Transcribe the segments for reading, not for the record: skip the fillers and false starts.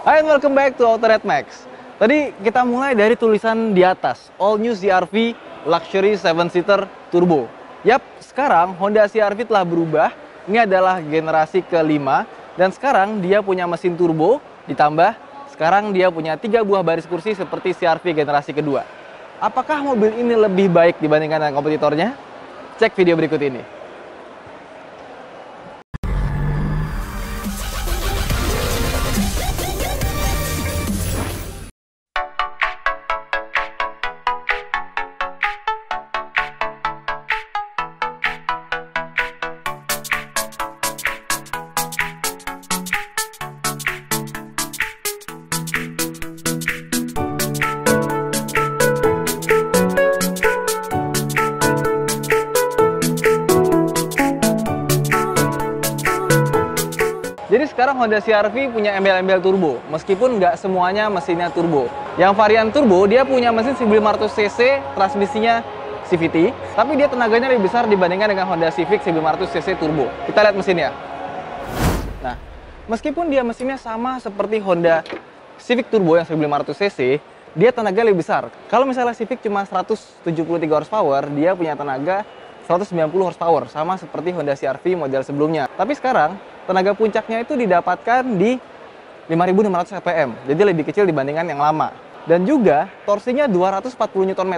Hai and welcome back to Autored Max. Tadi kita mulai dari tulisan di atas, All New CR-V Luxury 7-seater Turbo. Yap, sekarang Honda CR-V telah berubah. Ini adalah generasi kelima dan sekarang dia punya mesin turbo, ditambah sekarang dia punya 3 buah baris kursi seperti CR-V generasi kedua. Apakah mobil ini lebih baik dibandingkan dengan kompetitornya? Cek video berikut ini. Jadi sekarang Honda CR-V punya embel-embel turbo, meskipun nggak semuanya mesinnya turbo. Yang varian turbo, dia punya mesin 1500cc, transmisinya CVT, tapi dia tenaganya lebih besar dibandingkan dengan Honda Civic 1500cc turbo. Kita lihat mesinnya. Nah, meskipun dia mesinnya sama seperti Honda Civic turbo yang 1500cc, dia tenaga lebih besar. Kalau misalnya Civic cuma 173 horsepower, dia punya tenaga 190 horsepower, sama seperti Honda CR-V model sebelumnya. Tapi sekarang, tenaga puncaknya itu didapatkan di 5.600 rpm, jadi lebih kecil dibandingkan yang lama. Dan juga torsinya 240 Nm,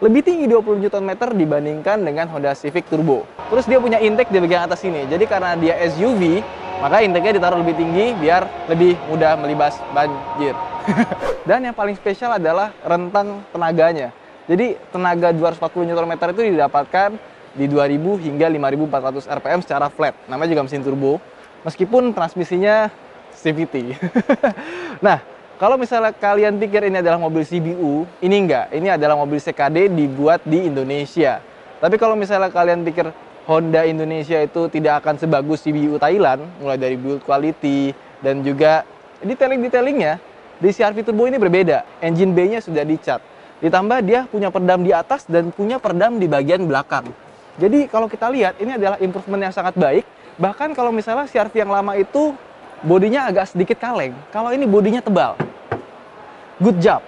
lebih tinggi 20 Nm dibandingkan dengan Honda Civic Turbo. Terus dia punya intake di bagian atas sini, jadi karena dia SUV, maka intake-nya ditaruh lebih tinggi biar lebih mudah melibas banjir. Dan yang paling spesial adalah rentang tenaganya. Jadi tenaga 240 Nm itu didapatkan di 2000 hingga 5400 rpm secara flat. Namanya juga mesin turbo, meskipun transmisinya CVT. Nah, kalau misalnya kalian pikir ini adalah mobil CBU, ini enggak. Ini adalah mobil CKD dibuat di Indonesia. Tapi kalau misalnya kalian pikir Honda Indonesia itu tidak akan sebagus CBU Thailand, mulai dari build quality dan juga detailing-detailingnya, di CR-V Turbo ini berbeda. Engine bay-nya sudah dicat. Ditambah dia punya peredam di atas dan punya peredam di bagian belakang. Jadi kalau kita lihat, ini adalah improvement yang sangat baik. Bahkan kalau misalnya CR-V yang lama itu bodinya agak sedikit kaleng, kalau ini bodinya tebal. Good job.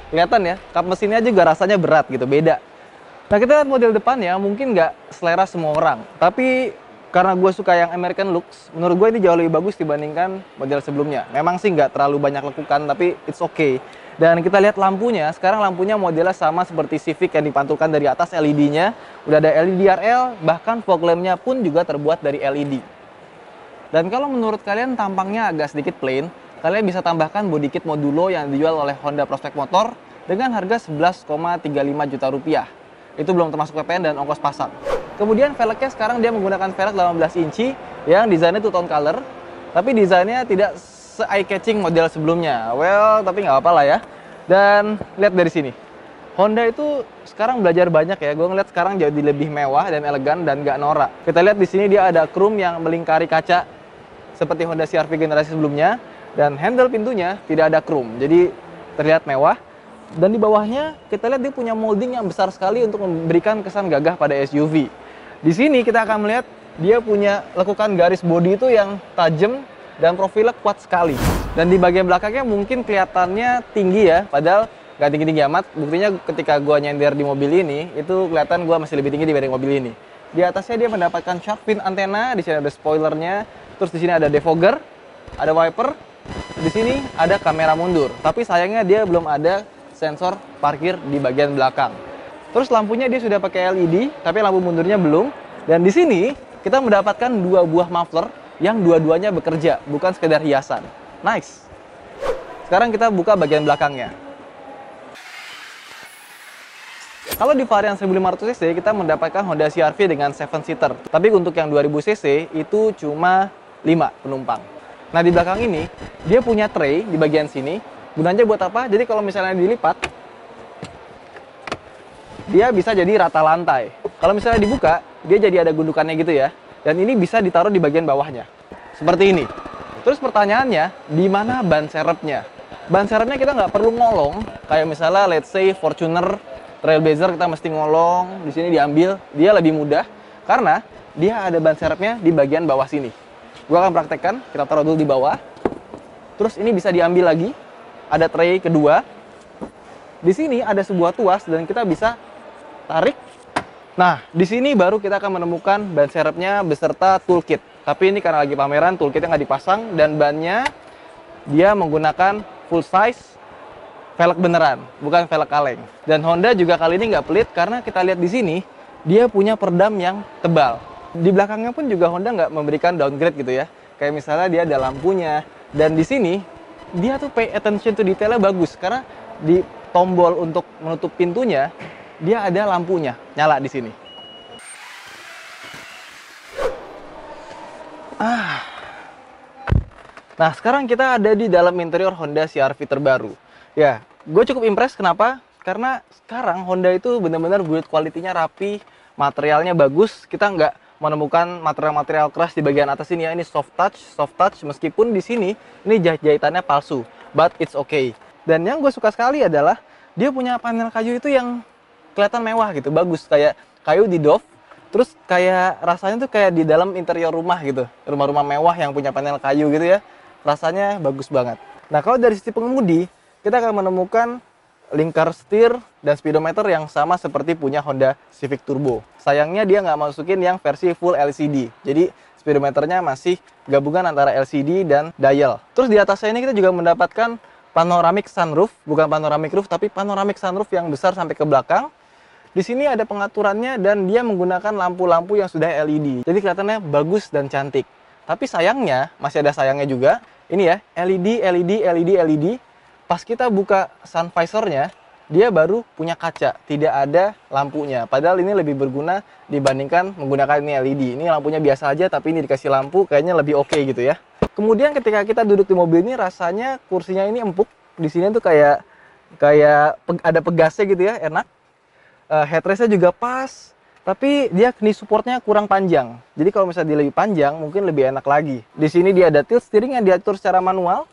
Kelihatan ya, kap mesinnya juga rasanya berat gitu, beda. Nah, kita lihat model depannya, mungkin nggak selera semua orang. Tapi karena gue suka yang American looks, menurut gue ini jauh lebih bagus dibandingkan model sebelumnya. Memang sih nggak terlalu banyak lekukan, tapi it's okay. Dan kita lihat lampunya, sekarang lampunya modelnya sama seperti Civic yang dipantulkan dari atas LED-nya. Udah ada LED DRL, bahkan fog lamp-nya pun juga terbuat dari LED. Dan kalau menurut kalian tampangnya agak sedikit plain, kalian bisa tambahkan body kit modulo yang dijual oleh Honda Prospect Motor dengan harga 11,35 juta rupiah. Itu belum termasuk PPN dan ongkos pasang. Kemudian velgnya sekarang dia menggunakan velg 18 inci yang desainnya two-tone color, tapi desainnya tidak se-eye-catching model sebelumnya. Well, tapi nggak apa lah ya. Dan lihat dari sini, Honda itu sekarang belajar banyak ya. Gue ngeliat sekarang jadi lebih mewah dan elegan dan nggak norak. Kita lihat di sini dia ada chrome yang melingkari kaca seperti Honda CR-V generasi sebelumnya, dan handle pintunya tidak ada chrome, jadi terlihat mewah. Dan di bawahnya kita lihat dia punya molding yang besar sekali untuk memberikan kesan gagah pada SUV. Di sini kita akan melihat dia punya lekukan garis bodi itu yang tajam dan profilnya kuat sekali. Dan di bagian belakangnya mungkin kelihatannya tinggi ya, padahal nggak tinggi-tinggi amat. Buktinya ketika gua nyender di mobil ini, itu kelihatan gua masih lebih tinggi dibanding mobil ini. Di atasnya dia mendapatkan shark fin antena, di sini ada spoilernya, terus di sini ada defogger, ada wiper, di sini ada kamera mundur. Tapi sayangnya dia belum ada sensor parkir di bagian belakang. Terus lampunya dia sudah pakai LED, tapi lampu mundurnya belum. Dan di sini kita mendapatkan 2 buah muffler yang dua-duanya bekerja, bukan sekedar hiasan. Nice. Sekarang kita buka bagian belakangnya. Kalau di varian 1500cc kita mendapatkan Honda CR-V dengan 7-seater. Tapi untuk yang 2000cc itu cuma 5 penumpang. Nah, di belakang ini dia punya tray di bagian sini. Gunanya buat apa? Jadi kalau misalnya dilipat, dia bisa jadi rata lantai. Kalau misalnya dibuka, dia jadi ada gundukannya gitu ya. Dan ini bisa ditaruh di bagian bawahnya. Seperti ini. Terus pertanyaannya, di mana ban serepnya? Ban serepnya kita nggak perlu ngolong. Kayak misalnya, let's say Fortuner, Trailblazer kita mesti ngolong. Di sini diambil, dia lebih mudah. Karena dia ada ban serepnya di bagian bawah sini. Gua akan praktekkan, kita taruh dulu di bawah. Terus ini bisa diambil lagi. Ada tray kedua. Di sini ada sebuah tuas dan kita bisa tarik. Nah, di sini baru kita akan menemukan ban serepnya beserta toolkit. Tapi ini karena lagi pameran, toolkitnya nggak dipasang dan bannya dia menggunakan full size velg beneran, bukan velg kaleng. Dan Honda juga kali ini nggak pelit karena kita lihat di sini dia punya peredam yang tebal. Di belakangnya pun juga Honda nggak memberikan downgrade gitu ya. Kayak misalnya dia ada lampunya dan di sini dia tuh pay attention to detailnya bagus karena di tombol untuk menutup pintunya dia ada lampunya nyala di sini. Nah, sekarang kita ada di dalam interior Honda CR-V terbaru. Ya, gue cukup impress. Kenapa? Karena sekarang Honda itu benar-benar build quality-nya rapi, materialnya bagus. Kita nggak menemukan material-material keras di bagian atas ini ya. Ini soft touch. Meskipun di sini ini jahitannya palsu, but it's okay. Dan yang gue suka sekali adalah dia punya panel kayu itu yang kelihatan mewah gitu, bagus, kayak kayu di doff. Terus kayak rasanya tuh kayak di dalam interior rumah gitu, rumah-rumah mewah yang punya panel kayu gitu ya, rasanya bagus banget. Nah, kalau dari sisi pengemudi, kita akan menemukan lingkar setir dan speedometer yang sama seperti punya Honda Civic Turbo. Sayangnya dia nggak masukin yang versi full LCD, jadi speedometernya masih gabungan antara LCD dan dial. Terus di atasnya ini kita juga mendapatkan panoramic sunroof, bukan panoramic roof, tapi panoramic sunroof yang besar sampai ke belakang. Di sini ada pengaturannya dan dia menggunakan lampu-lampu yang sudah LED. Jadi kelihatannya bagus dan cantik. Tapi sayangnya, masih ada sayangnya juga. Ini ya, LED. Pas kita buka sun visornya, dia baru punya kaca, tidak ada lampunya. Padahal ini lebih berguna dibandingkan menggunakan ini LED. Ini lampunya biasa aja, tapi ini dikasih lampu, kayaknya lebih oke gitu ya. Kemudian ketika kita duduk di mobil ini, rasanya kursinya ini empuk. Di sini tuh kayak ada pegasnya gitu ya, enak. Headrestnya juga pas, tapi dia knee supportnya kurang panjang. Jadi kalau misalnya dia lebih panjang, mungkin lebih enak lagi. Di sini dia ada tilt steering yang diatur secara manual.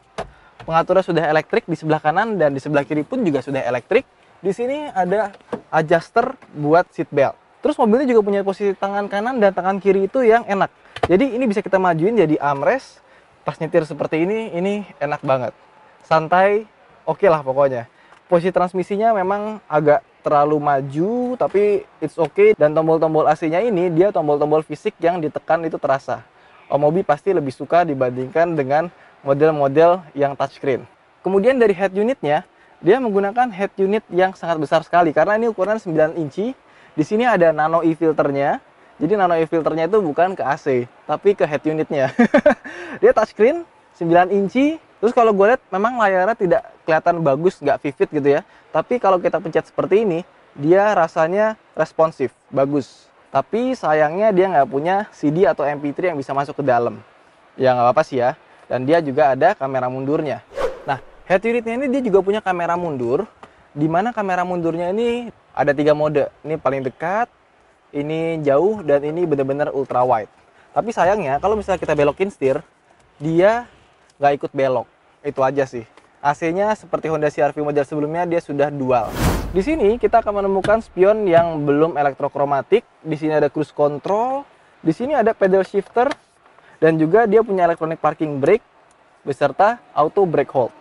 Pengaturnya sudah elektrik di sebelah kanan dan di sebelah kiri pun juga sudah elektrik. Di sini ada adjuster buat seat belt. Terus mobilnya juga punya posisi tangan kanan dan tangan kiri itu yang enak. Jadi ini bisa kita majuin jadi armrest. Pas nyetir seperti ini enak banget. Santai, oke lah pokoknya. Posisi transmisinya memang agak terlalu maju, tapi it's okay. Dan tombol-tombol AC-nya ini, dia tombol-tombol fisik yang ditekan itu terasa. Omobi pasti lebih suka dibandingkan dengan model-model yang touchscreen. Kemudian dari head unitnya, dia menggunakan head unit yang sangat besar sekali. Karena ini ukuran 9 inci. Di sini ada nano e-filternya. Jadi nano e-filternya itu bukan ke AC, tapi ke head unitnya. Dia touchscreen, 9 inci. Terus kalau gue lihat memang layarnya tidak kelihatan bagus, nggak vivid gitu ya. Tapi kalau kita pencet seperti ini, dia rasanya responsif, bagus. Tapi sayangnya dia nggak punya CD atau MP3 yang bisa masuk ke dalam. Ya nggak apa-apa sih ya. Dan dia juga ada kamera mundurnya. Nah, head unitnya ini dia juga punya kamera mundur. Di mana kamera mundurnya ini ada 3 mode. Ini paling dekat, ini jauh, dan ini benar-benar ultra wide. Tapi sayangnya kalau misalnya kita belokin setir, dia nggak ikut belok. Itu aja sih. AC-nya seperti Honda CR-V model sebelumnya, dia sudah dual. Di sini kita akan menemukan spion yang belum elektrokromatik. Di sini ada cruise control. Di sini ada pedal shifter. Dan juga dia punya electronic parking brake beserta auto brake hold.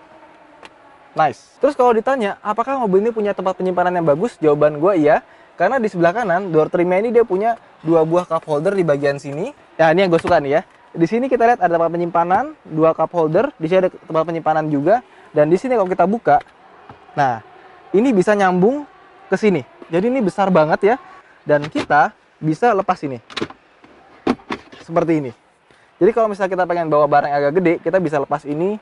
Nice. Terus kalau ditanya, apakah mobil ini punya tempat penyimpanan yang bagus? Jawaban gue iya. Karena di sebelah kanan, door trimnya ini dia punya 2 buah cup holder di bagian sini. Ya, ini yang gue suka nih ya. Di sini kita lihat ada tempat penyimpanan, 2 cup holder. Di sini ada tempat penyimpanan juga. Dan di sini kalau kita buka, nah ini bisa nyambung ke sini. Jadi ini besar banget ya. Dan kita bisa lepas ini. Seperti ini. Jadi kalau misalnya kita pengen bawa barang yang agak gede, kita bisa lepas ini.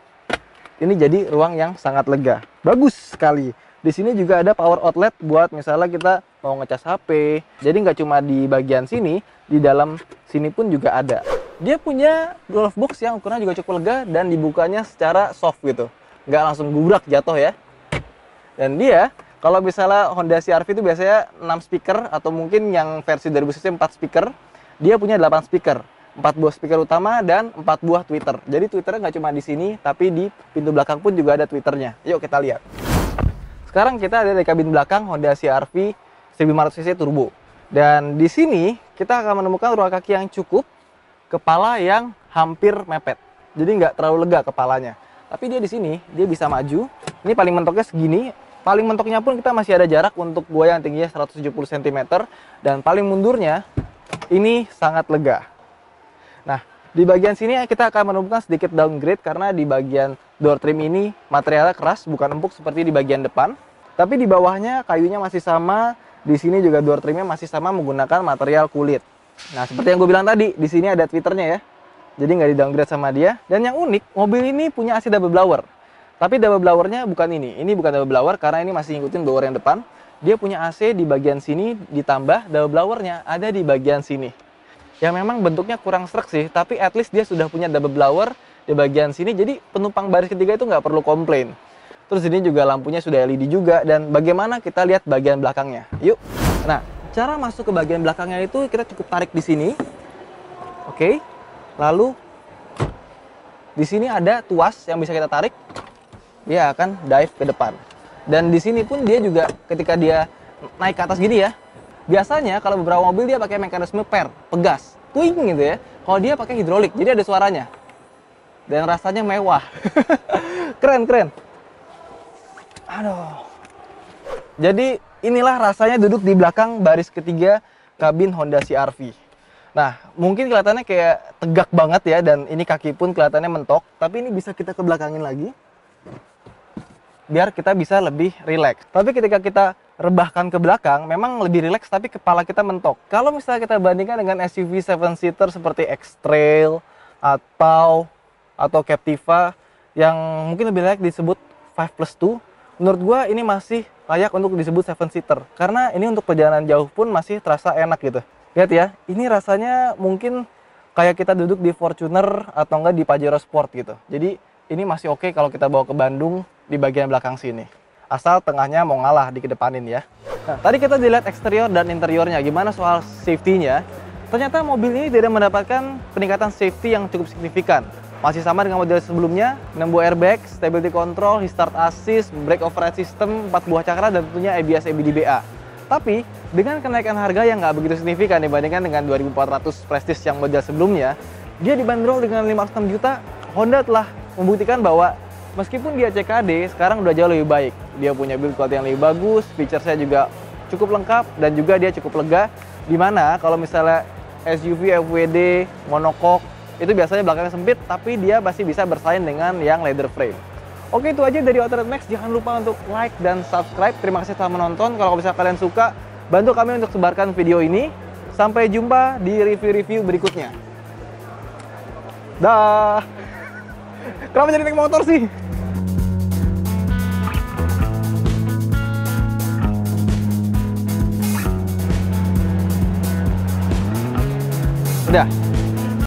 Ini jadi ruang yang sangat lega. Bagus sekali. Di sini juga ada power outlet buat misalnya kita mau ngecas HP. Jadi nggak cuma di bagian sini, di dalam sini pun juga ada. Dia punya glove box yang ukurannya juga cukup lega dan dibukanya secara soft gitu. Nggak langsung gubrak jatuh ya. Dan dia, kalau misalnya Honda CR-V itu biasanya 6 speaker atau mungkin yang versi 2000cc 4 speaker, dia punya 8 speaker. 4 buah speaker utama dan 4 buah tweeter. Jadi tweeternya nggak cuma di sini, tapi di pintu belakang pun juga ada tweeternya. Yuk kita lihat. Sekarang kita ada di kabin belakang Honda CR-V 1500cc turbo. Dan di sini kita akan menemukan ruang kaki yang cukup, kepala yang hampir mepet. Jadi nggak terlalu lega kepalanya. Tapi dia di sini, dia bisa maju. Ini paling mentoknya segini. Paling mentoknya pun kita masih ada jarak untuk gue yang tingginya 170 cm. Dan paling mundurnya, ini sangat lega. Nah, di bagian sini kita akan menemukan sedikit downgrade karena di bagian door trim ini materialnya keras, bukan empuk seperti di bagian depan. Tapi di bawahnya kayunya masih sama, di sini juga door trimnya masih sama menggunakan material kulit. Nah, seperti yang gue bilang tadi, di sini ada tweeternya ya. Jadi nggak di-downgrade sama dia. Dan yang unik, mobil ini punya AC double blower. Tapi double blowernya bukan ini. Ini bukan double blower karena ini masih ngikutin blower yang depan. Dia punya AC di bagian sini, ditambah double blowernya ada di bagian sini. Yang memang bentuknya kurang srek sih, tapi at least dia sudah punya double blower di bagian sini. Jadi penumpang baris ketiga itu nggak perlu komplain. Terus ini juga lampunya sudah LED juga. Dan bagaimana kita lihat bagian belakangnya. Yuk. Nah, cara masuk ke bagian belakangnya itu kita cukup tarik di sini. Oke. Lalu di sini ada tuas yang bisa kita tarik. Dia akan dive ke depan. Dan di sini pun dia juga ketika dia naik ke atas gini ya. Biasanya kalau beberapa mobil dia pakai mekanisme pegas, twing gitu ya. Kalau dia pakai hidrolik, jadi ada suaranya. Dan rasanya mewah. Keren, keren. Aduh. Jadi inilah rasanya duduk di belakang baris ketiga kabin Honda CR-V. Nah, mungkin kelihatannya kayak tegak banget ya, dan ini kaki pun kelihatannya mentok, tapi ini bisa kita kebelakangin lagi biar kita bisa lebih rileks. Tapi ketika kita rebahkan ke belakang, memang lebih rileks tapi kepala kita mentok. Kalau misalnya kita bandingkan dengan SUV 7-seater seperti X-Trail atau Captiva yang mungkin lebih layak disebut 5+2, menurut gua ini masih layak untuk disebut 7-seater. Karena ini untuk perjalanan jauh pun masih terasa enak gitu. Lihat ya, ini rasanya mungkin kayak kita duduk di Fortuner atau enggak di Pajero Sport gitu. Jadi ini masih oke kalau kita bawa ke Bandung di bagian belakang sini. Asal tengahnya mau ngalah di kedepanin ya. Nah, tadi kita dilihat eksterior dan interiornya. Gimana soal safety-nya? Ternyata mobil ini tidak mendapatkan peningkatan safety yang cukup signifikan. Masih sama dengan model sebelumnya, 6 buah airbag, stability control, start assist, brake override system, 4 buah cakra, dan tentunya ABS ABDBA. Tapi, dengan kenaikan harga yang nggak begitu signifikan dibandingkan dengan 2400 Prestige yang model sebelumnya, dia dibanderol dengan 506 juta, Honda telah membuktikan bahwa meskipun dia CKD, sekarang udah jauh lebih baik. Dia punya build quality yang lebih bagus, feature-nya juga cukup lengkap, dan juga dia cukup lega. Dimana kalau misalnya SUV, FWD, monocoque, itu biasanya belakangnya sempit, tapi dia masih bisa bersaing dengan yang leather frame. Oke, itu aja dari Auto Max. Jangan lupa untuk like dan subscribe. Terima kasih telah menonton. Kalau misalnya kalian suka, bantu kami untuk sebarkan video ini. Sampai jumpa di review-review berikutnya. Dah. Kenapa jadi naik motor sih? Udah.